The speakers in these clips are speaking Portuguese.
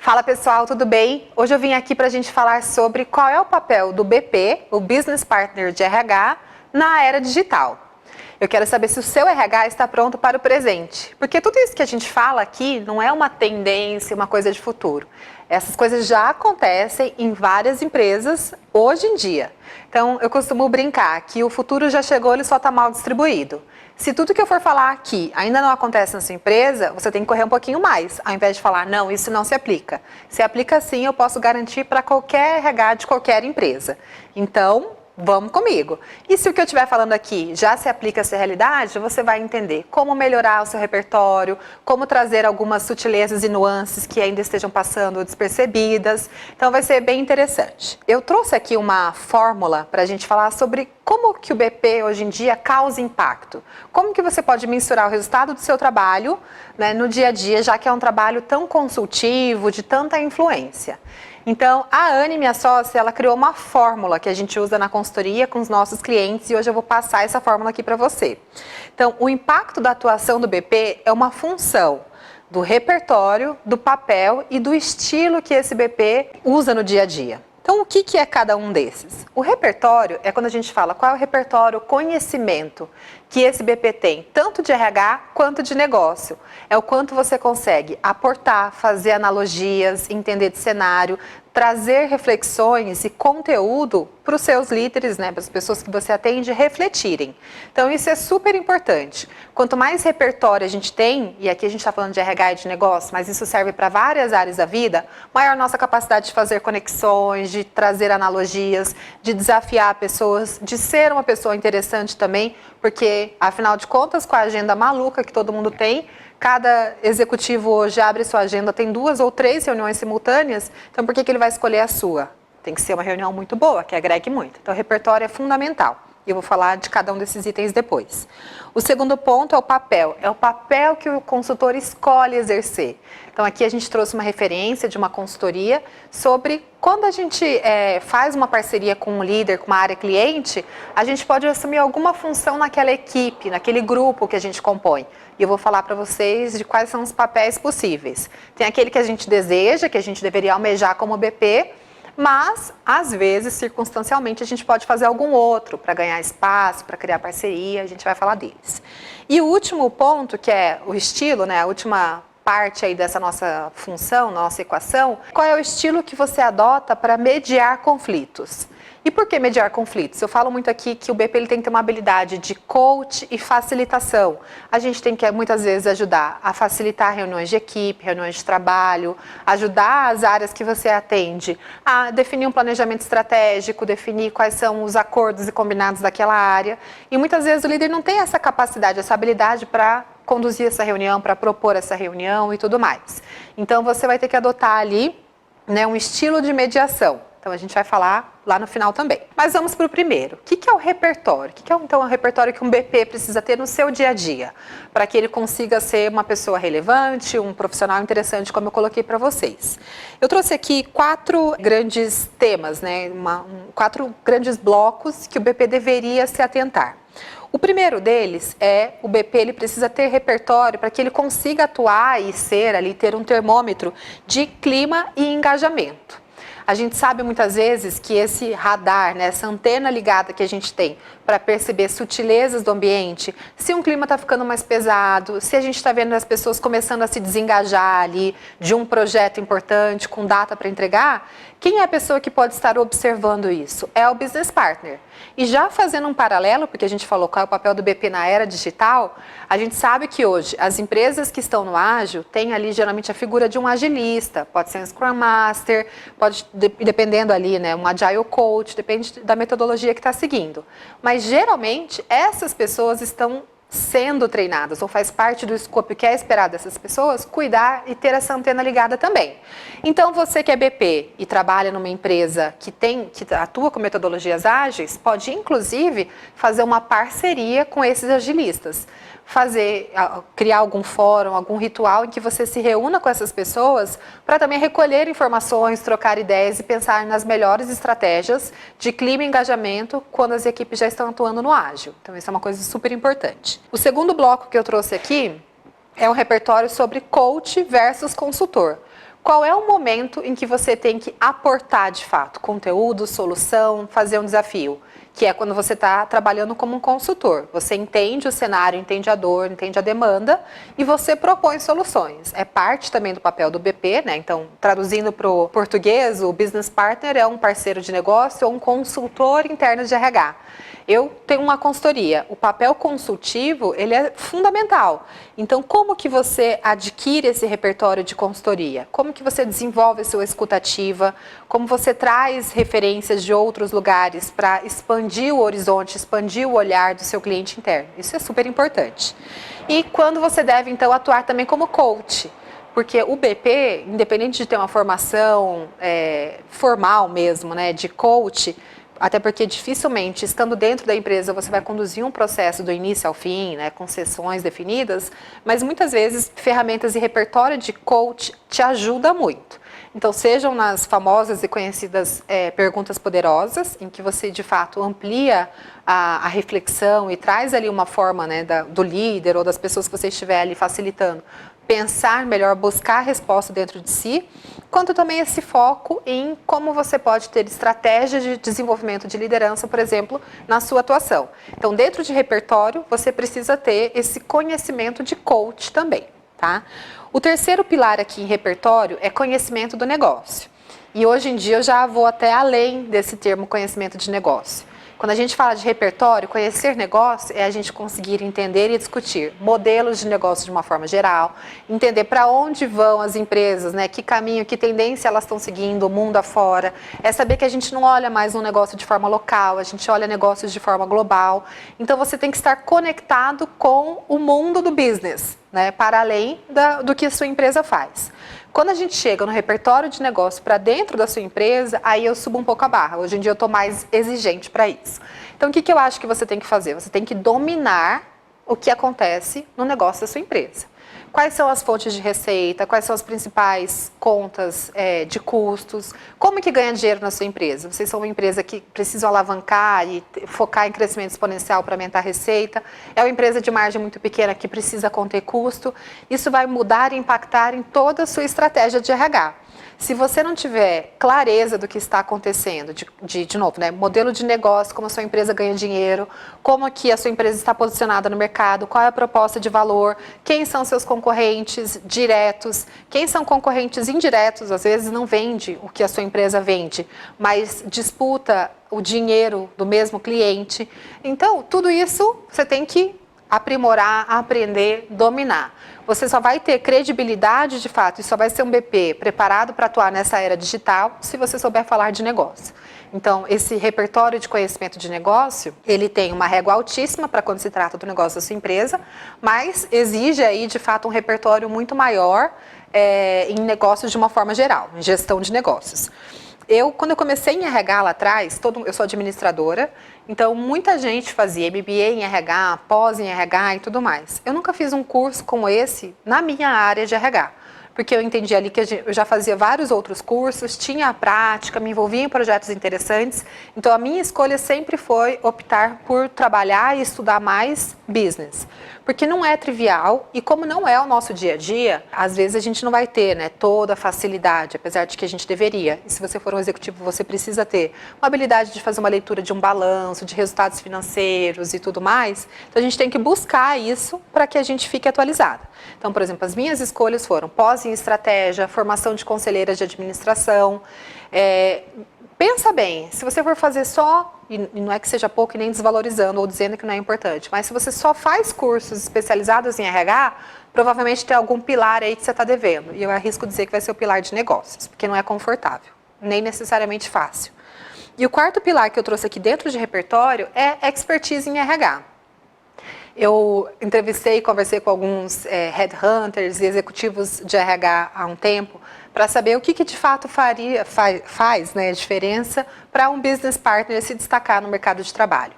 Fala pessoal, tudo bem? Hoje eu vim aqui para a gente falar sobre qual é o papel do BP, o Business Partner de RH, na era digital. Eu quero saber se o seu RH está pronto para o presente, porque tudo isso que a gente fala aqui não é uma tendência, uma coisa de futuro. Essas coisas já acontecem em várias empresas hoje em dia. Então, eu costumo brincar que o futuro já chegou, ele só está mal distribuído. Se tudo que eu for falar aqui ainda não acontece na sua empresa, você tem que correr um pouquinho mais, ao invés de falar, não, isso não se aplica. Se aplica sim, eu posso garantir para qualquer RH de qualquer empresa. Então, vamos comigo. E se o que eu estiver falando aqui já se aplica a essa realidade, você vai entender como melhorar o seu repertório, como trazer algumas sutilezas e nuances que ainda estejam passando despercebidas. Então vai ser bem interessante. Eu trouxe aqui uma fórmula para a gente falar sobre como que o BP hoje em dia causa impacto. Como que você pode mensurar o resultado do seu trabalho, né, no dia a dia, já que é um trabalho tão consultivo, de tanta influência. Então, a Anne, minha sócia, ela criou uma fórmula que a gente usa na consultoria com os nossos clientes e hoje eu vou passar essa fórmula aqui para você. Então, o impacto da atuação do BP é uma função do repertório, do papel e do estilo que esse BP usa no dia a dia. Então, o que é cada um desses? O repertório é quando a gente fala qual é o repertório, o conhecimento que esse BP tem, tanto de RH quanto de negócio. É o quanto você consegue aportar, fazer analogias, entender de cenário, trazer reflexões e conteúdo para os seus líderes, né, para as pessoas que você atende refletirem. Então isso é super importante. Quanto mais repertório a gente tem, e aqui a gente está falando de RH e de negócio, mas isso serve para várias áreas da vida, maior a nossa capacidade de fazer conexões, de trazer analogias, de desafiar pessoas, de ser uma pessoa interessante também, porque afinal de contas, com a agenda maluca que todo mundo tem, cada executivo hoje abre sua agenda, tem 2 ou 3 reuniões simultâneas, então por que ele vai escolher a sua? Tem que ser uma reunião muito boa, que agregue muito. Então o repertório é fundamental. E eu vou falar de cada um desses itens depois. O segundo ponto é o papel. É o papel que o consultor escolhe exercer. Então aqui a gente trouxe uma referência de uma consultoria sobre quando a gente faz uma parceria com um líder, com uma área cliente, a gente pode assumir alguma função naquela equipe, naquele grupo que a gente compõe. E eu vou falar para vocês de quais são os papéis possíveis. Tem aquele que a gente deseja, que a gente deveria almejar como BP, mas, às vezes, circunstancialmente, a gente pode fazer algum outro para ganhar espaço, para criar parceria, a gente vai falar deles. E o último ponto, que é o estilo, né, a última parte aí dessa nossa função, nossa equação, qual é o estilo que você adota para mediar conflitos? E por que mediar conflitos? Eu falo muito aqui que o BP ele tem que ter uma habilidade de coach e facilitação. A gente tem que, muitas vezes, ajudar a facilitar reuniões de equipe, reuniões de trabalho, ajudar as áreas que você atende a definir um planejamento estratégico, definir quais são os acordos e combinados daquela área. E muitas vezes o líder não tem essa capacidade, essa habilidade para conduzir essa reunião, para propor essa reunião e tudo mais. Então você vai ter que adotar ali, né, um estilo de mediação. Então a gente vai falar lá no final também. Mas vamos para o primeiro. O que é o repertório? O que é então o repertório que um BP precisa ter no seu dia a dia? Para que ele consiga ser uma pessoa relevante, um profissional interessante, como eu coloquei para vocês. Eu trouxe aqui 4 grandes temas, né? 4 grandes blocos que o BP deveria se atentar. O primeiro deles é o BP, ele precisa ter repertório para que ele consiga atuar e ser ali, ter um termômetro de clima e engajamento. A gente sabe muitas vezes que esse radar, né, essa antena ligada que a gente tem para perceber sutilezas do ambiente, se um clima está ficando mais pesado, se a gente está vendo as pessoas começando a se desengajar ali de um projeto importante, com data para entregar, quem é a pessoa que pode estar observando isso? É o Business Partner. E já fazendo um paralelo, porque a gente falou qual é o papel do BP na era digital, a gente sabe que hoje as empresas que estão no ágil têm ali geralmente a figura de um agilista, pode ser um Scrum Master, pode, dependendo ali, né, um Agile Coach, depende da metodologia que está seguindo. Mas geralmente essas pessoas estão sendo treinadas, ou faz parte do escopo que é esperado dessas pessoas, cuidar e ter essa antena ligada também. Então, você que é BP e trabalha numa empresa que atua com metodologias ágeis, pode, inclusive, fazer uma parceria com esses agilistas. Criar algum fórum, algum ritual em que você se reúna com essas pessoas para também recolher informações, trocar ideias e pensar nas melhores estratégias de clima e engajamento quando as equipes já estão atuando no ágil. Então, isso é uma coisa super importante. O segundo bloco que eu trouxe aqui é um repertório sobre coach versus consultor. Qual é o momento em que você tem que aportar de fato conteúdo, solução, fazer um desafio? Que é quando você está trabalhando como um consultor. Você entende o cenário, entende a dor, entende a demanda e você propõe soluções. É parte também do papel do BP, né? Então, traduzindo para o português, o business partner é um parceiro de negócio ou um consultor interno de RH. Eu tenho uma consultoria. O papel consultivo, ele é fundamental. Então, como que você adquire esse repertório de consultoria? Como que você desenvolve a sua escutativa? Como você traz referências de outros lugares para expandir o horizonte, expandir o olhar do seu cliente interno? Isso é super importante. E quando você deve, então, atuar também como coach? Porque o BP, independente de ter uma formação formal mesmo, né, de coach, até porque dificilmente, estando dentro da empresa, você vai conduzir um processo do início ao fim, né, com sessões definidas, mas muitas vezes ferramentas e repertório de coach te ajuda muito. Então, sejam nas famosas e conhecidas perguntas poderosas, em que você, de fato, amplia a reflexão e traz ali uma forma, né, do líder ou das pessoas que você estiver ali facilitando, pensar melhor, buscar a resposta dentro de si, quanto também esse foco em como você pode ter estratégias de desenvolvimento de liderança, por exemplo, na sua atuação. Então, dentro de repertório, você precisa ter esse conhecimento de coach também, tá? O terceiro pilar aqui em repertório é conhecimento do negócio. E hoje em dia eu já vou até além desse termo conhecimento de negócio. Quando a gente fala de repertório, conhecer negócio é a gente conseguir entender e discutir modelos de negócio de uma forma geral, entender para onde vão as empresas, né, que caminho, que tendência elas estão seguindo, o mundo afora. É saber que a gente não olha mais um negócio de forma local, a gente olha negócios de forma global. Então você tem que estar conectado com o mundo do business, né, para além do que a sua empresa faz. Quando a gente chega no repertório de negócio para dentro da sua empresa, aí eu subo um pouco a barra. Hoje em dia eu estou mais exigente para isso. Então, o que eu acho que você tem que fazer? Você tem que dominar o que acontece no negócio da sua empresa. Quais são as fontes de receita, quais são as principais contas de custos, como que ganha dinheiro na sua empresa? Vocês são uma empresa que precisa alavancar e focar em crescimento exponencial para aumentar a receita, é uma empresa de margem muito pequena que precisa conter custo, isso vai mudar e impactar em toda a sua estratégia de RH. Se você não tiver clareza do que está acontecendo, de novo, né, modelo de negócio, como a sua empresa ganha dinheiro, como que a sua empresa está posicionada no mercado, qual é a proposta de valor, quem são seus concorrentes diretos, quem são concorrentes indiretos, às vezes não vende o que a sua empresa vende, mas disputa o dinheiro do mesmo cliente. Então, tudo isso você tem que aprimorar, aprender, dominar. Você só vai ter credibilidade de fato e só vai ser um BP preparado para atuar nessa era digital se você souber falar de negócio. Então, esse repertório de conhecimento de negócio, ele tem uma régua altíssima para quando se trata do negócio da sua empresa, mas exige aí de fato um repertório muito maior em negócios de uma forma geral, em gestão de negócios. Quando eu comecei em RH lá atrás, eu sou administradora, então muita gente fazia MBA em RH, pós em RH e tudo mais. Eu nunca fiz um curso como esse na minha área de RH, porque eu entendi ali que eu já fazia vários outros cursos, tinha a prática, me envolvia em projetos interessantes, então a minha escolha sempre foi optar por trabalhar e estudar mais business. Porque não é trivial e como não é o nosso dia a dia, às vezes a gente não vai ter, né, toda a facilidade, apesar de que a gente deveria. E se você for um executivo, você precisa ter uma habilidade de fazer uma leitura de um balanço, de resultados financeiros e tudo mais. Então a gente tem que buscar isso para que a gente fique atualizado. Então, por exemplo, as minhas escolhas foram pós em estratégia, formação de conselheiras de administração. Pensa bem, se você for fazer só, e não é que seja pouco e nem desvalorizando ou dizendo que não é importante, mas se você só faz cursos especializados em RH, provavelmente tem algum pilar aí que você está devendo. E eu arrisco dizer que vai ser o pilar de negócios, porque não é confortável, nem necessariamente fácil. E o quarto pilar que eu trouxe aqui dentro de repertório é expertise em RH. Eu entrevistei e conversei com alguns headhunters e executivos de RH há um tempo para saber o que de fato faz né, diferença para um business partner se destacar no mercado de trabalho.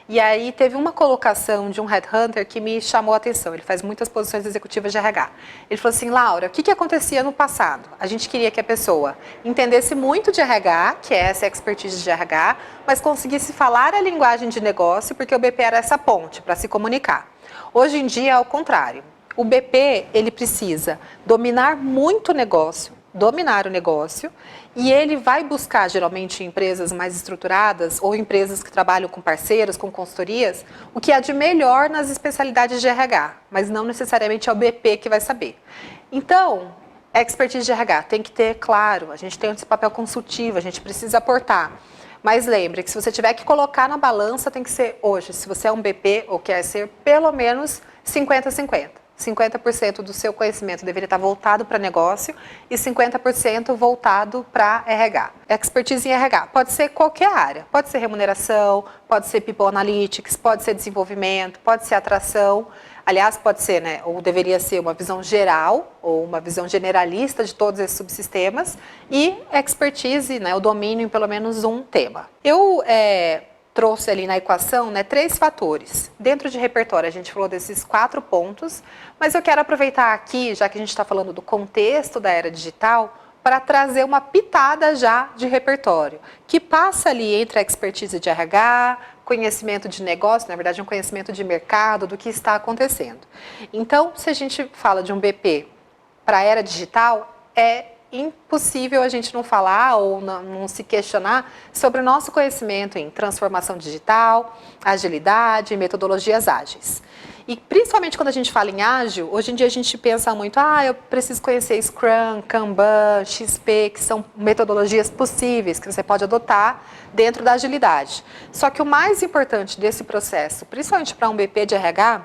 E aí teve uma colocação de um headhunter que me chamou a atenção. Ele faz muitas posições executivas de RH. Ele falou assim, Laura, o que acontecia no passado? A gente queria que a pessoa entendesse muito de RH, que é essa expertise de RH, mas conseguisse falar a linguagem de negócio, porque o BP era essa ponte para se comunicar. Hoje em dia é ao contrário. O BP, ele precisa dominar muito o negócio, dominar o negócio e ele vai buscar, geralmente, em empresas mais estruturadas ou empresas que trabalham com parceiros, com consultorias, o que há de melhor nas especialidades de RH, mas não necessariamente é o BP que vai saber. Então, expertise de RH tem que ter, claro, a gente tem esse papel consultivo, a gente precisa aportar. Mas lembre que se você tiver que colocar na balança, tem que ser hoje. Se você é um BP ou quer ser pelo menos 50-50. 50% do seu conhecimento deveria estar voltado para negócio e 50% voltado para RH. Expertise em RH pode ser qualquer área. Pode ser remuneração, pode ser People Analytics, pode ser desenvolvimento, pode ser atração. Aliás, pode ser, né, ou deveria ser uma visão geral, ou uma visão generalista de todos esses subsistemas, e expertise, né, o domínio em pelo menos um tema. Eu trouxe ali na equação, né, 3 fatores. Dentro de repertório, a gente falou desses 4 pontos, mas eu quero aproveitar aqui, já que a gente está falando do contexto da era digital, para trazer uma pitada já de repertório, que passa ali entre a expertise de RH, conhecimento de negócio, na verdade um conhecimento de mercado, do que está acontecendo. Então, se a gente fala de um BP para a era digital, é impossível a gente não falar ou não se questionar sobre o nosso conhecimento em transformação digital, agilidade e metodologias ágeis. E principalmente quando a gente fala em ágil, hoje em dia a gente pensa muito, eu preciso conhecer Scrum, Kanban, XP, que são metodologias possíveis que você pode adotar dentro da agilidade. Só que o mais importante desse processo, principalmente para um BP de RH,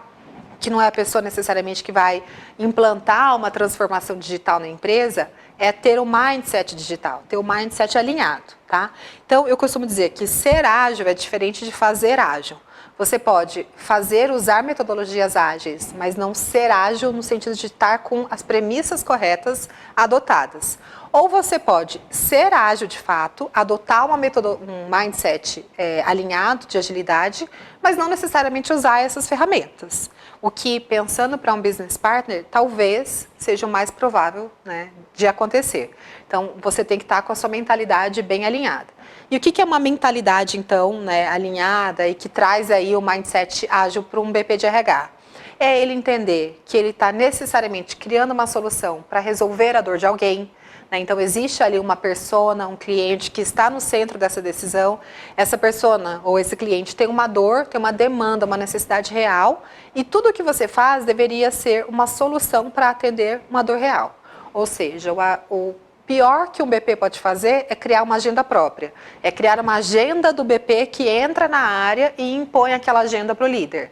que não é a pessoa necessariamente que vai implantar uma transformação digital na empresa, é ter um mindset digital, ter um mindset alinhado, tá? Então, eu costumo dizer que ser ágil é diferente de fazer ágil. Você pode usar metodologias ágeis, mas não ser ágil no sentido de estar com as premissas corretas adotadas. Ou você pode ser ágil de fato, adotar um mindset alinhado de agilidade, mas não necessariamente usar essas ferramentas. O que, pensando para um business partner, talvez seja o mais provável, né, de acontecer. Então, você tem que estar com a sua mentalidade bem alinhada. E o que é uma mentalidade, então, né, alinhada e que traz aí o mindset ágil para um BP de RH? É ele entender que ele está necessariamente criando uma solução para resolver a dor de alguém, né? Então, existe ali uma persona, um cliente que está no centro dessa decisão. Essa persona ou esse cliente tem uma dor, tem uma demanda, uma necessidade real e tudo o que você faz deveria ser uma solução para atender uma dor real. Ou seja, o pior que um BP pode fazer é criar uma agenda própria. É criar uma agenda do BP que entra na área e impõe aquela agenda para o líder.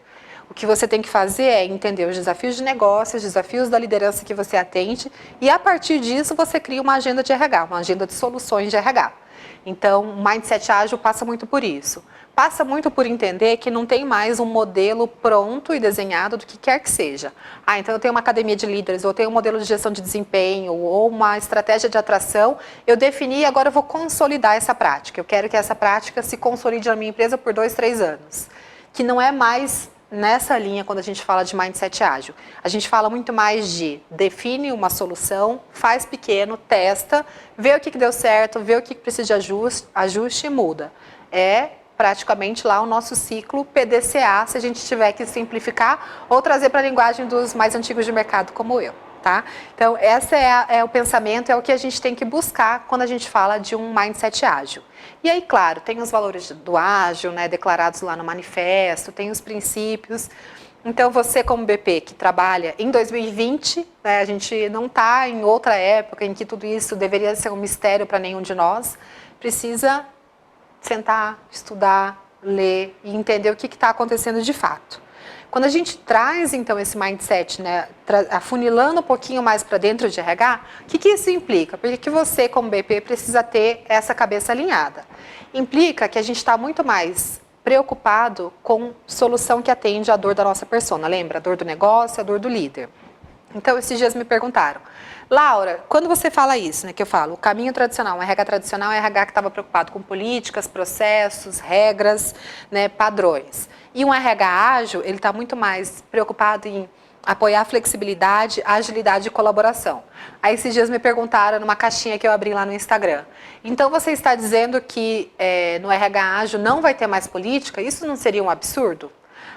O que você tem que fazer é entender os desafios de negócio, os desafios da liderança que você atende e, a partir disso, você cria uma agenda de RH, uma agenda de soluções de RH. Então, o mindset ágil passa muito por isso. Passa muito por entender que não tem mais um modelo pronto e desenhado do que quer que seja. Então eu tenho uma academia de líderes, ou eu tenho um modelo de gestão de desempenho, ou uma estratégia de atração, eu defini e agora eu vou consolidar essa prática. Eu quero que essa prática se consolide na minha empresa por 2, 3 anos. Que não é mais nessa linha quando a gente fala de mindset ágil. A gente fala muito mais de define uma solução, faz pequeno, testa, vê o que deu certo, vê o que precisa de ajuste e muda. É praticamente lá o nosso ciclo PDCA, se a gente tiver que simplificar ou trazer para a linguagem dos mais antigos de mercado como eu. Tá? Então, esse é o pensamento, é o que a gente tem que buscar quando a gente fala de um mindset ágil. E aí, claro, tem os valores do ágil, né, declarados lá no manifesto, tem os princípios. Então, você como BP que trabalha em 2020, né, a gente não está em outra época em que tudo isso deveria ser um mistério para nenhum de nós, precisa sentar, estudar, ler e entender o que está acontecendo de fato. Quando a gente traz, então, esse mindset, né, afunilando um pouquinho mais para dentro de RH, o que isso implica? Porque você, como BP, precisa ter essa cabeça alinhada. Implica que a gente está muito mais preocupado com solução que atende à dor da nossa persona. Lembra? A dor do negócio, a dor do líder. Então, esses dias me perguntaram, Laura, quando você fala isso, né, que eu falo, o caminho tradicional, um RH tradicional é um RH que estava preocupado com políticas, processos, regras, né, padrões. E um RH ágil, ele está muito mais preocupado em apoiar flexibilidade, agilidade e colaboração. Aí esses dias me perguntaram numa caixinha que eu abri lá no Instagram. Então você está dizendo que no RH ágil não vai ter mais política? Isso não seria um absurdo?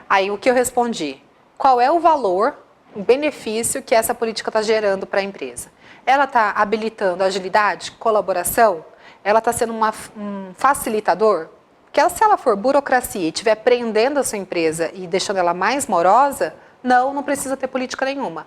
Aí o que eu respondi? Qual é o valor, o benefício que essa política está gerando para a empresa? ela está habilitando agilidade, colaboração? Ela está sendo um facilitador? Porque se ela for burocracia e estiver prendendo a sua empresa e deixando ela mais morosa, não precisa ter política nenhuma.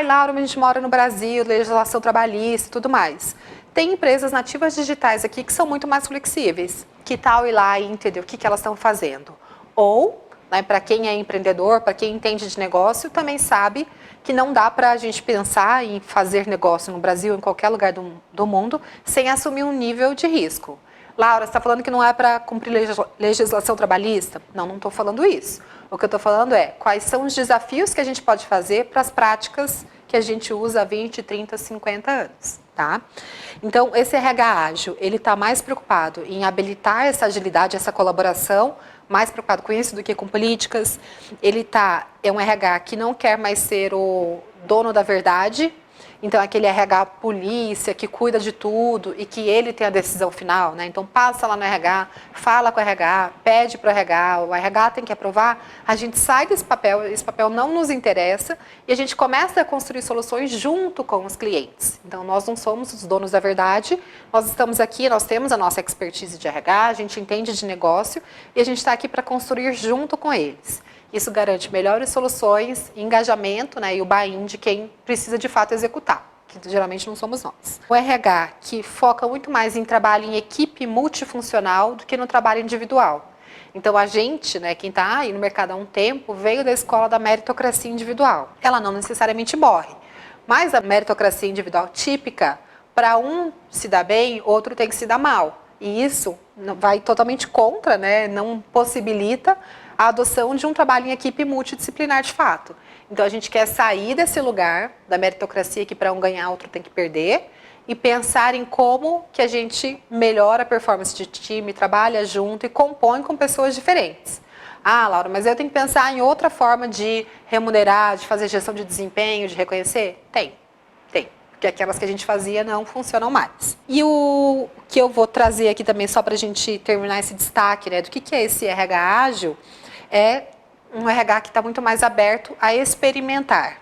Laura, a gente mora no Brasil, legislação trabalhista e tudo mais. Tem empresas nativas digitais aqui que são muito mais flexíveis. Que tal ir lá e entender o que elas estão fazendo? Ou, né, para quem é empreendedor, para quem entende de negócio, também sabe que não dá para a gente pensar em fazer negócio no Brasil, em qualquer lugar do mundo, sem assumir um nível de risco. Laura, você está falando que não é para cumprir legislação trabalhista? Não estou falando isso. O que eu estou falando é quais são os desafios que a gente pode fazer para as práticas que a gente usa há 20, 30, 50 anos. Tá? Então, esse RH ágil, ele está mais preocupado em habilitar essa agilidade, essa colaboração, mais preocupado com isso do que com políticas. Ele é um RH que não quer mais ser o dono da verdade. Então, aquele RH polícia que cuida de tudo e que ele tem a decisão final, né? Então, passa lá no RH, fala com o RH, pede para o RH tem que aprovar. A gente sai desse papel, esse papel não nos interessa e a gente começa a construir soluções junto com os clientes. Então, nós não somos os donos da verdade, nós estamos aqui, nós temos a nossa expertise de RH, a gente entende de negócio e a gente está aqui para construir junto com eles. Isso garante melhores soluções, engajamento, né, e o buy-in de quem precisa de fato executar, que geralmente não somos nós. O RH que foca muito mais em trabalho em equipe multifuncional do que no trabalho individual. Então a gente, né, quem está aí no mercado há um tempo, veio da escola da meritocracia individual. Ela não necessariamente morre, mas a meritocracia individual típica, para um se dar bem, outro tem que se dar mal. E isso vai totalmente contra, né, não possibilita a adoção de um trabalho em equipe multidisciplinar de fato. Então, a gente quer sair desse lugar da meritocracia que para um ganhar, outro tem que perder, e pensar em como que a gente melhora a performance de time, trabalha junto e compõe com pessoas diferentes. Laura, mas eu tenho que pensar em outra forma de remunerar, de fazer gestão de desempenho, de reconhecer? Tem. Porque aquelas que a gente fazia não funcionam mais. E o que eu vou trazer aqui também, só para a gente terminar esse destaque, né, do que é esse RH ágil, é um RH que está muito mais aberto a experimentar.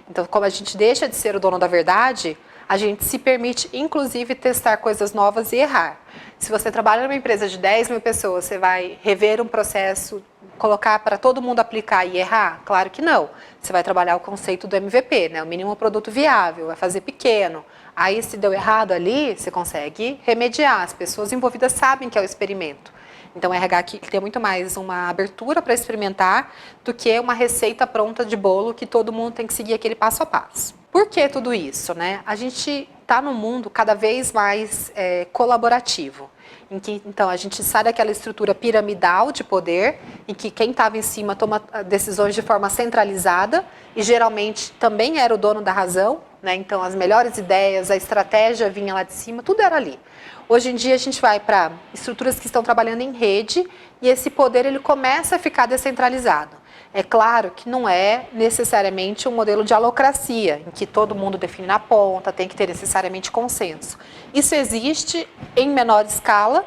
Então, como a gente deixa de ser o dono da verdade, a gente se permite, inclusive, testar coisas novas e errar. Se você trabalha numa empresa de 10 mil pessoas, você vai rever um processo, colocar para todo mundo aplicar e errar? Claro que não. Você vai trabalhar o conceito do MVP, né? O mínimo produto viável, vai fazer pequeno. Aí, se deu errado ali, você consegue remediar. As pessoas envolvidas sabem que é o experimento. Então, o RH aqui tem muito mais uma abertura para experimentar do que uma receita pronta de bolo que todo mundo tem que seguir aquele passo a passo. Por que tudo isso, né? A gente está num mundo cada vez mais colaborativo. Então, a gente sai daquela estrutura piramidal de poder, em que quem estava em cima toma decisões de forma centralizada e geralmente também era o dono da razão, né? Então, as melhores ideias, a estratégia vinha lá de cima, tudo era ali. Hoje em dia, a gente vai para estruturas que estão trabalhando em rede e esse poder ele começa a ficar descentralizado. É claro que não é necessariamente um modelo de alocracia, em que todo mundo define na ponta, tem que ter necessariamente consenso. Isso existe em menor escala,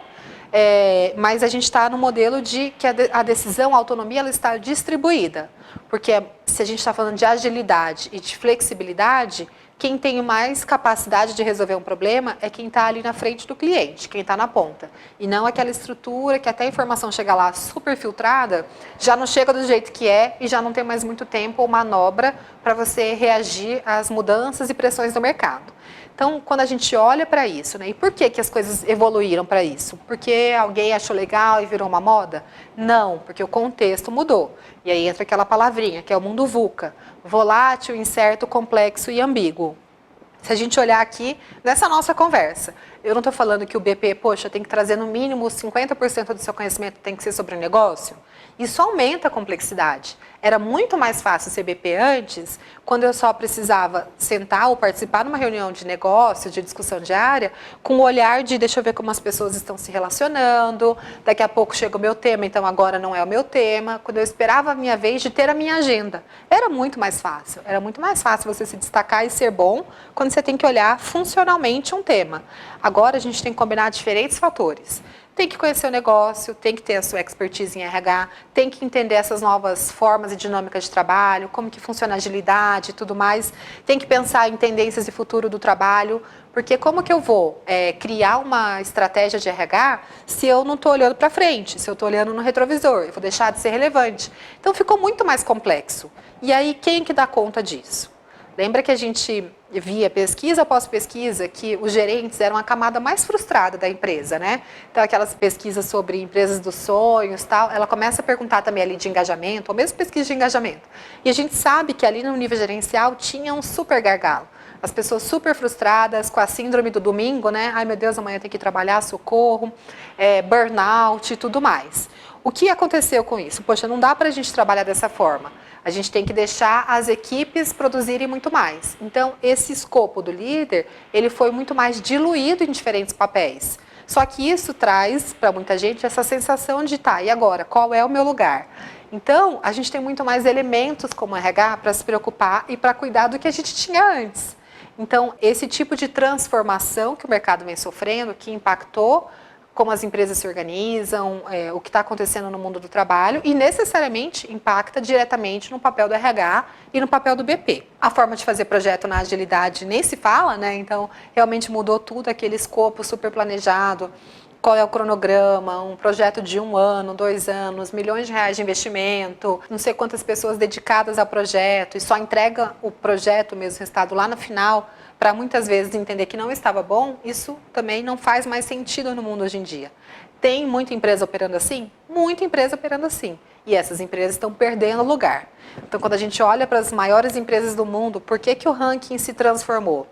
mas a gente está no modelo de que a decisão, a autonomia, ela está distribuída. Porque se a gente está falando de agilidade e de flexibilidade, quem tem mais capacidade de resolver um problema é quem está ali na frente do cliente, quem está na ponta. E não aquela estrutura que até a informação chega lá super filtrada, já não chega do jeito que é e já não tem mais muito tempo ou manobra para você reagir às mudanças e pressões do mercado. Então, quando a gente olha para isso, né, e por que as coisas evoluíram para isso? Porque alguém achou legal e virou uma moda? Não, porque o contexto mudou. E aí entra aquela palavrinha, que é o mundo VUCA. Volátil, incerto, complexo e ambíguo. Se a gente olhar aqui, nessa nossa conversa, eu não estou falando que o BP, poxa, tem que trazer no mínimo 50% do seu conhecimento tem que ser sobre o negócio. Isso aumenta a complexidade. Era muito mais fácil ser BP antes, quando eu só precisava sentar ou participar numa reunião de negócio, de discussão diária, com o olhar de deixa eu ver como as pessoas estão se relacionando, daqui a pouco chega o meu tema, então agora não é o meu tema. Quando eu esperava a minha vez de ter a minha agenda, era muito mais fácil. Era muito mais fácil você se destacar e ser bom quando você tem que olhar funcionalmente um tema. Agora a gente tem que combinar diferentes fatores. Tem que conhecer o negócio, tem que ter a sua expertise em RH, tem que entender essas novas formas e dinâmicas de trabalho, como que funciona a agilidade e tudo mais. Tem que pensar em tendências e futuro do trabalho, porque como que eu vou criar uma estratégia de RH se eu não estou olhando para frente, se eu estou olhando no retrovisor, eu vou deixar de ser relevante. Então ficou muito mais complexo. E aí quem que dá conta disso? Lembra que a gente via pesquisa após pesquisa que os gerentes eram a camada mais frustrada da empresa, né? Então, aquelas pesquisas sobre empresas dos sonhos, tal, ela começa a perguntar também ali de engajamento, ou mesmo pesquisa de engajamento. E a gente sabe que ali no nível gerencial tinha um super gargalo. As pessoas super frustradas, com a síndrome do domingo, né? Ai, meu Deus, amanhã tem que trabalhar, socorro, burnout e tudo mais. O que aconteceu com isso? Poxa, não dá para a gente trabalhar dessa forma. A gente tem que deixar as equipes produzirem muito mais. Então, esse escopo do líder, ele foi muito mais diluído em diferentes papéis. Só que isso traz para muita gente essa sensação de, tá, e agora? Qual é o meu lugar? Então, a gente tem muito mais elementos como RH para se preocupar e para cuidar do que a gente tinha antes. Então, esse tipo de transformação que o mercado vem sofrendo, que impactou como as empresas se organizam, o que está acontecendo no mundo do trabalho e necessariamente impacta diretamente no papel do RH e no papel do BP. A forma de fazer projeto na agilidade nem se fala, né? Então realmente mudou tudo, aquele escopo super planejado, qual é o cronograma, um projeto de 1 ano, 2 anos, milhões de reais de investimento, não sei quantas pessoas dedicadas ao projeto e só entrega o projeto mesmo, o resultado lá no final, para muitas vezes entender que não estava bom, isso também não faz mais sentido no mundo hoje em dia. Tem muita empresa operando assim? Muita empresa operando assim. E essas empresas estão perdendo lugar. Então, quando a gente olha para as maiores empresas do mundo, por que que o ranking se transformou?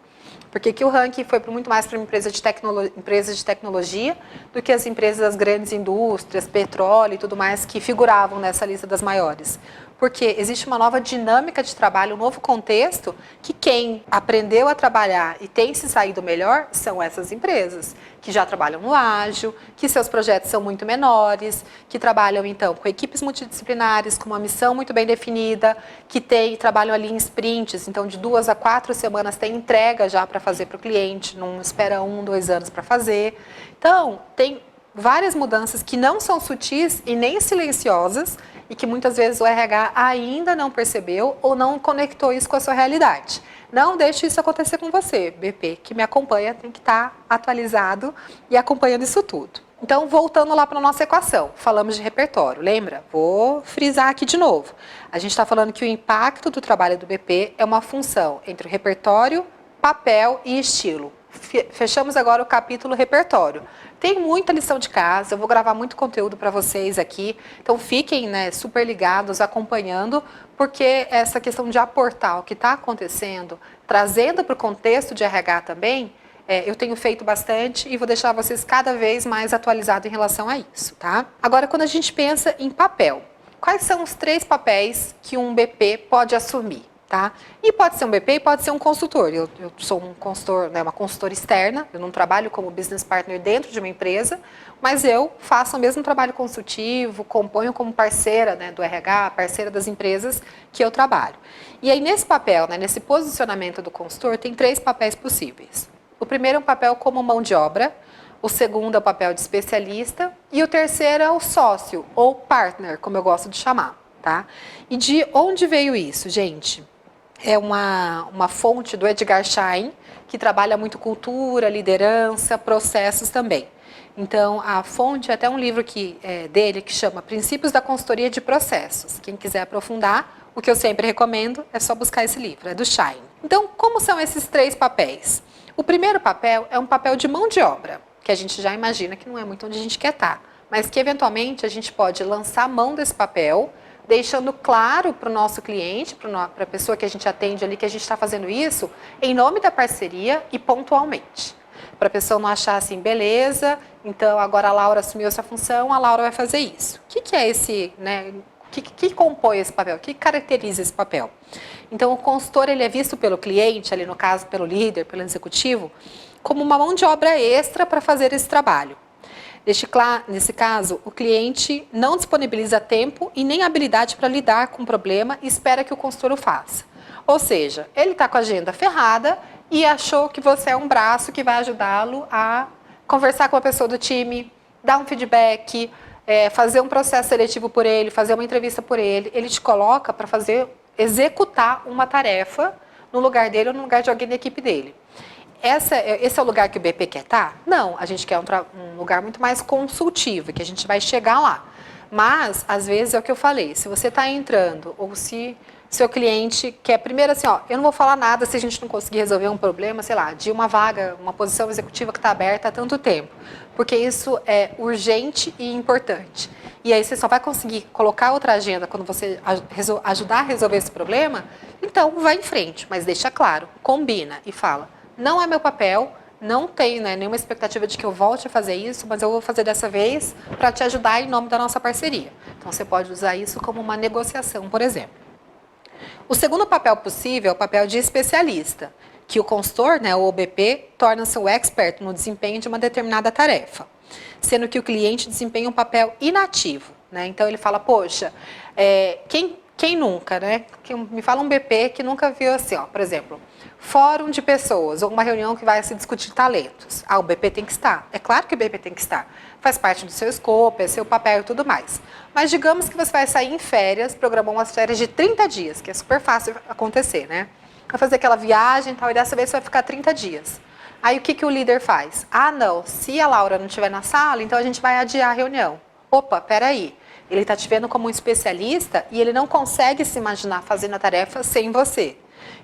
Porque o ranking foi muito mais para empresas de tecnologia do que as empresas das grandes indústrias, petróleo e tudo mais que figuravam nessa lista das maiores. Porque existe uma nova dinâmica de trabalho, um novo contexto, que quem aprendeu a trabalhar e tem se saído melhor são essas empresas, que já trabalham no ágil, que seus projetos são muito menores, que trabalham então com equipes multidisciplinares, com uma missão muito bem definida, que trabalham ali em sprints, então de 2 a 4 semanas tem entrega já para fazer para o cliente, não espera 1, 2 anos para fazer. Então, tem várias mudanças que não são sutis e nem silenciosas e que muitas vezes o RH ainda não percebeu ou não conectou isso com a sua realidade. Não deixe isso acontecer com você, BP, que me acompanha, tem que estar atualizado e acompanhando isso tudo. Então, voltando lá para a nossa equação, falamos de repertório, lembra? Vou frisar aqui de novo. A gente está falando que o impacto do trabalho do BP é uma função entre o repertório, papel e estilo. Fechamos agora o capítulo repertório. Tem muita lição de casa, eu vou gravar muito conteúdo para vocês aqui, então fiquem super ligados, acompanhando, porque essa questão de aportar o que está acontecendo, trazendo para o contexto de RH também, eu tenho feito bastante e vou deixar vocês cada vez mais atualizados em relação a isso, tá? Agora, quando a gente pensa em papel, quais são os 3 papéis que um BP pode assumir? Tá? E pode ser um BP e pode ser um consultor. Eu sou um consultor, uma consultora externa, eu não trabalho como business partner dentro de uma empresa, mas eu faço o mesmo trabalho consultivo, componho como parceira do RH, parceira das empresas que eu trabalho. E aí nesse papel, nesse posicionamento do consultor, tem 3 papéis possíveis. O primeiro é um papel como mão de obra, o segundo é o papel de especialista e o terceiro é o sócio ou partner, como eu gosto de chamar. Tá? E de onde veio isso, gente? É uma fonte do Edgar Schein, que trabalha muito cultura, liderança, processos também. Então, a fonte é até um livro dele que chama Princípios da Consultoria de Processos. Quem quiser aprofundar, o que eu sempre recomendo é só buscar esse livro, é do Schein. Então, como são esses 3 papéis? O primeiro papel é um papel de mão de obra, que a gente já imagina que não é muito onde a gente quer estar, mas que eventualmente a gente pode lançar a mão desse papel, deixando claro para o nosso cliente, para a pessoa que a gente atende ali, que a gente está fazendo isso em nome da parceria e pontualmente. Para a pessoa não achar assim, beleza, então agora a Laura assumiu essa função, a Laura vai fazer isso. O que é esse, o que compõe esse papel? O que caracteriza esse papel? Então o consultor ele é visto pelo cliente, ali no caso pelo líder, pelo executivo, como uma mão de obra extra para fazer esse trabalho. Nesse caso, o cliente não disponibiliza tempo e nem habilidade para lidar com o problema e espera que o consultor o faça. Ou seja, ele está com a agenda ferrada e achou que você é um braço que vai ajudá-lo a conversar com a pessoa do time, dar um feedback, fazer um processo seletivo por ele, fazer uma entrevista por ele. Ele te coloca para executar uma tarefa no lugar dele ou no lugar de alguém da equipe dele. Esse é o lugar que o BP quer estar? Não, a gente quer um lugar muito mais consultivo, que a gente vai chegar lá. Mas, às vezes, é o que eu falei, se você está entrando, ou se seu cliente quer, primeiro assim, ó, eu não vou falar nada se a gente não conseguir resolver um problema, sei lá, de uma vaga, uma posição executiva que está aberta há tanto tempo, porque isso é urgente e importante. E aí você só vai conseguir colocar outra agenda quando você ajudar a resolver esse problema, então vai em frente, mas deixa claro, combina e fala, não é meu papel, não tenho nenhuma expectativa de que eu volte a fazer isso, mas eu vou fazer dessa vez para te ajudar em nome da nossa parceria. Então você pode usar isso como uma negociação, por exemplo. O segundo papel possível é o papel de especialista, que o consultor, o OBP, torna-se o expert no desempenho de uma determinada tarefa, sendo que o cliente desempenha um papel inativo. Então ele fala, poxa, quem nunca, me fala um BP que nunca viu assim, ó, por exemplo, fórum de pessoas ou uma reunião que vai se discutir talentos. O BP tem que estar. É claro que o BP tem que estar. Faz parte do seu escopo, é seu papel e tudo mais. Mas digamos que você vai sair em férias, programou umas férias de 30 dias, que é super fácil acontecer, Vai fazer aquela viagem e tal, e dessa vez você vai ficar 30 dias. Aí o que o líder faz? Não, se a Laura não estiver na sala, então a gente vai adiar a reunião. Opa, peraí. Ele está te vendo como um especialista e ele não consegue se imaginar fazendo a tarefa sem você.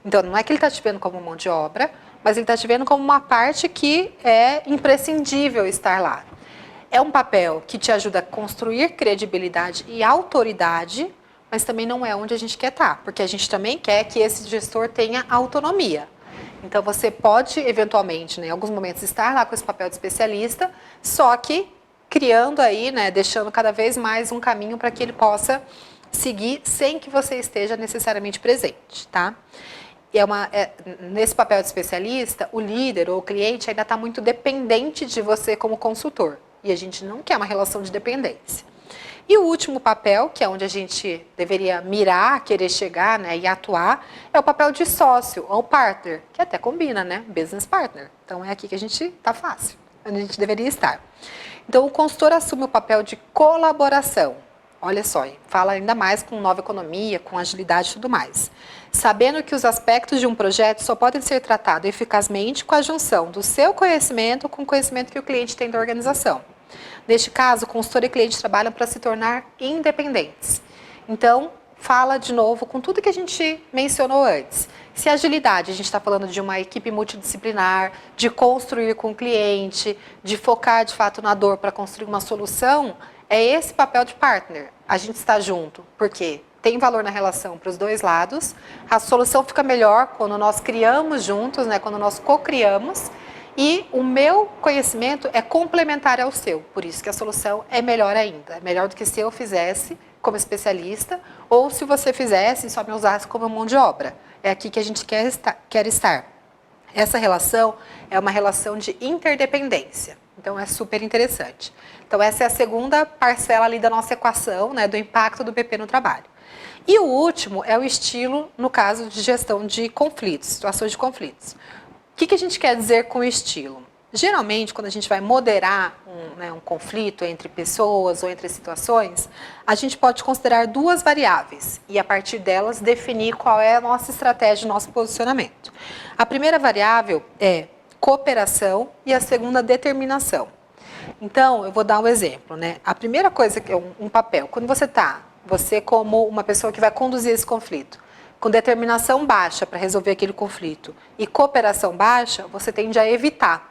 Então, não é que ele está te vendo como mão de obra, mas ele está te vendo como uma parte que é imprescindível estar lá. É um papel que te ajuda a construir credibilidade e autoridade, mas também não é onde a gente quer estar, porque a gente também quer que esse gestor tenha autonomia. Então, você pode, eventualmente, em alguns momentos, estar lá com esse papel de especialista, só que criando aí, deixando cada vez mais um caminho para que ele possa seguir sem que você esteja necessariamente presente, tá? Nesse papel de especialista, o líder ou o cliente ainda está muito dependente de você como consultor. E a gente não quer uma relação de dependência. E o último papel, que é onde a gente deveria mirar, querer chegar e atuar, é o papel de sócio ou partner, que até combina, Business partner. Então é aqui que a gente está fácil, onde a gente deveria estar. Então o consultor assume o papel de colaboração. Olha só, fala ainda mais com nova economia, com agilidade e tudo mais. Sabendo que os aspectos de um projeto só podem ser tratados eficazmente com a junção do seu conhecimento com o conhecimento que o cliente tem da organização. Neste caso, o consultor e o cliente trabalham para se tornar independentes. Então, fala de novo com tudo que a gente mencionou antes. Se agilidade, a gente está falando de uma equipe multidisciplinar, de construir com o cliente, de focar de fato na dor para construir uma solução, é esse papel de partner. A gente está junto, porque tem valor na relação para os dois lados, a solução fica melhor quando nós criamos juntos, quando nós co-criamos, e o meu conhecimento é complementar ao seu, por isso que a solução é melhor ainda. É melhor do que se eu fizesse como especialista, ou se você fizesse e só me usasse como mão de obra. É aqui que a gente quer estar. Essa relação é uma relação de interdependência. Então, é super interessante. Então, essa é a segunda parcela ali da nossa equação, do impacto do BP no trabalho. E o último é o estilo, no caso de gestão de conflitos, situações de conflitos. O que a gente quer dizer com estilo? Geralmente, quando a gente vai moderar um conflito entre pessoas ou entre situações, a gente pode considerar duas variáveis e, a partir delas, definir qual é a nossa estratégia, o nosso posicionamento. A primeira variável é cooperação e a segunda, determinação. Então, eu vou dar um exemplo. A primeira coisa que é um papel, quando você como uma pessoa que vai conduzir esse conflito, com determinação baixa para resolver aquele conflito e cooperação baixa, você tende a evitar.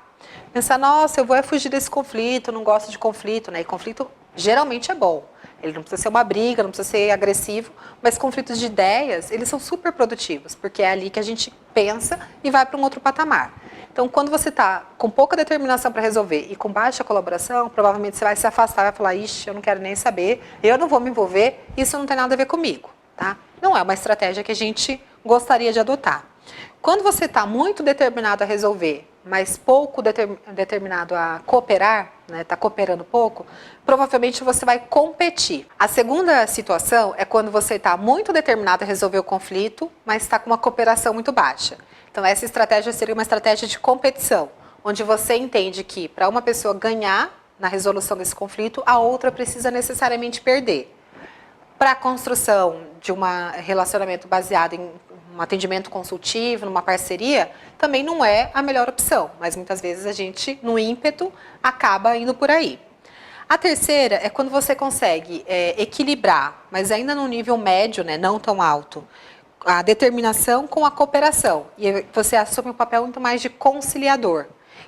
Pensar, nossa, eu vou fugir desse conflito, não gosto de conflito, E conflito geralmente é bom. Ele não precisa ser uma briga, não precisa ser agressivo, mas conflitos de ideias, eles são super produtivos, porque é ali que a gente pensa e vai para um outro patamar. Então, quando você está com pouca determinação para resolver e com baixa colaboração, provavelmente você vai se afastar, vai falar, ixi, eu não quero nem saber, eu não vou me envolver, isso não tem nada a ver comigo, tá? Não é uma estratégia que a gente gostaria de adotar. Quando você está muito determinado a resolver, mas pouco determinado a cooperar, né, está cooperando pouco, provavelmente você vai competir. A segunda situação é quando você está muito determinado a resolver o conflito, mas está com uma cooperação muito baixa. Então essa estratégia seria uma estratégia de competição, onde você entende que para uma pessoa ganhar na resolução desse conflito, a outra precisa necessariamente perder. Para a construção de um relacionamento baseado em um atendimento consultivo, numa parceria, também não é a melhor opção, mas muitas vezes a gente, no ímpeto, acaba indo por aí. A terceira é quando você consegue equilibrar, mas ainda no nível médio, né, não tão alto, a determinação com a cooperação. E você assume um papel muito mais de conciliador.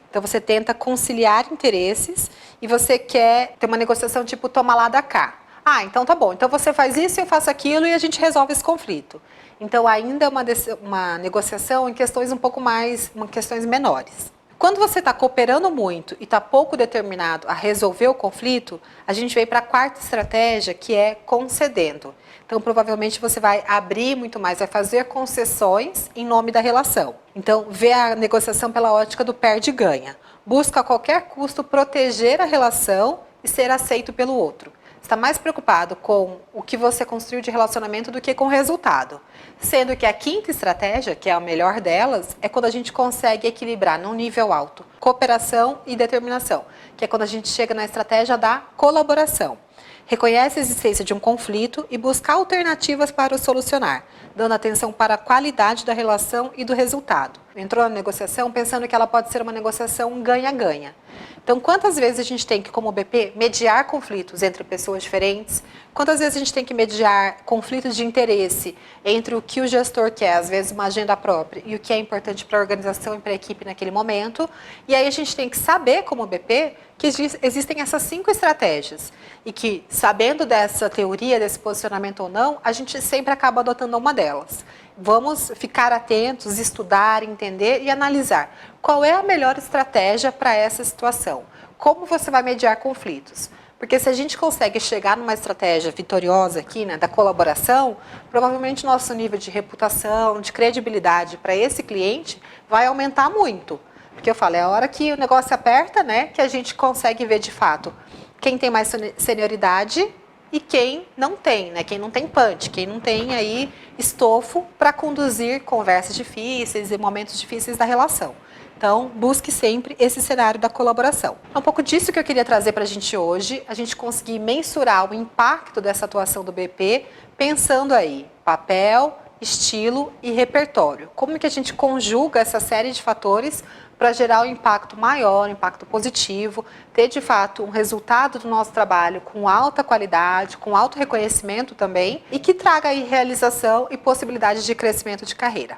Então você tenta conciliar interesses e você quer ter uma negociação tipo toma lá da cá. Ah, então tá bom, então você faz isso, eu faço aquilo e a gente resolve esse conflito. Então ainda é uma negociação em questões um pouco mais, em questões menores. Quando você está cooperando muito e está pouco determinado a resolver o conflito, a gente vem para a quarta estratégia, que é concedendo. Então provavelmente você vai abrir muito mais, vai fazer concessões em nome da relação. Então vê a negociação pela ótica do perde-ganha. Busca a qualquer custo proteger a relação e ser aceito pelo outro. Está mais preocupado com o que você construiu de relacionamento do que com o resultado. Sendo que a quinta estratégia, que é a melhor delas, é quando a gente consegue equilibrar num nível alto cooperação e determinação, que é quando a gente chega na estratégia da colaboração. Reconhece a existência de um conflito e busca alternativas para o solucionar, dando atenção para a qualidade da relação e do resultado. Entrou na negociação pensando que ela pode ser uma negociação ganha-ganha. Então, quantas vezes a gente tem que, como BP, mediar conflitos entre pessoas diferentes? Quantas vezes a gente tem que mediar conflitos de interesse entre o que o gestor quer, às vezes uma agenda própria, e o que é importante para a organização e para a equipe naquele momento? E aí a gente tem que saber, como BP, que existem essas 5 estratégias e que, sabendo dessa teoria, desse posicionamento ou não, a gente sempre acaba adotando uma delas. Vamos ficar atentos, estudar, entender e analisar qual é a melhor estratégia para essa situação. Como você vai mediar conflitos? Porque se a gente consegue chegar numa estratégia vitoriosa aqui, né, da colaboração, provavelmente nosso nível de reputação, de credibilidade para esse cliente vai aumentar muito. Porque eu falo, é a hora que o negócio aperta, né, que a gente consegue ver de fato quem tem mais senioridade e quem não tem, né, quem não tem punch, quem não tem aí estofo para conduzir conversas difíceis e momentos difíceis da relação. Então, busque sempre esse cenário da colaboração. É um pouco disso que eu queria trazer para a gente hoje, a gente conseguir mensurar o impacto dessa atuação do BP, pensando aí, papel, estilo e repertório. Como que a gente conjuga essa série de fatores para gerar um impacto maior, um impacto positivo, ter de fato um resultado do nosso trabalho com alta qualidade, com alto reconhecimento também, e que traga aí realização e possibilidades de crescimento de carreira.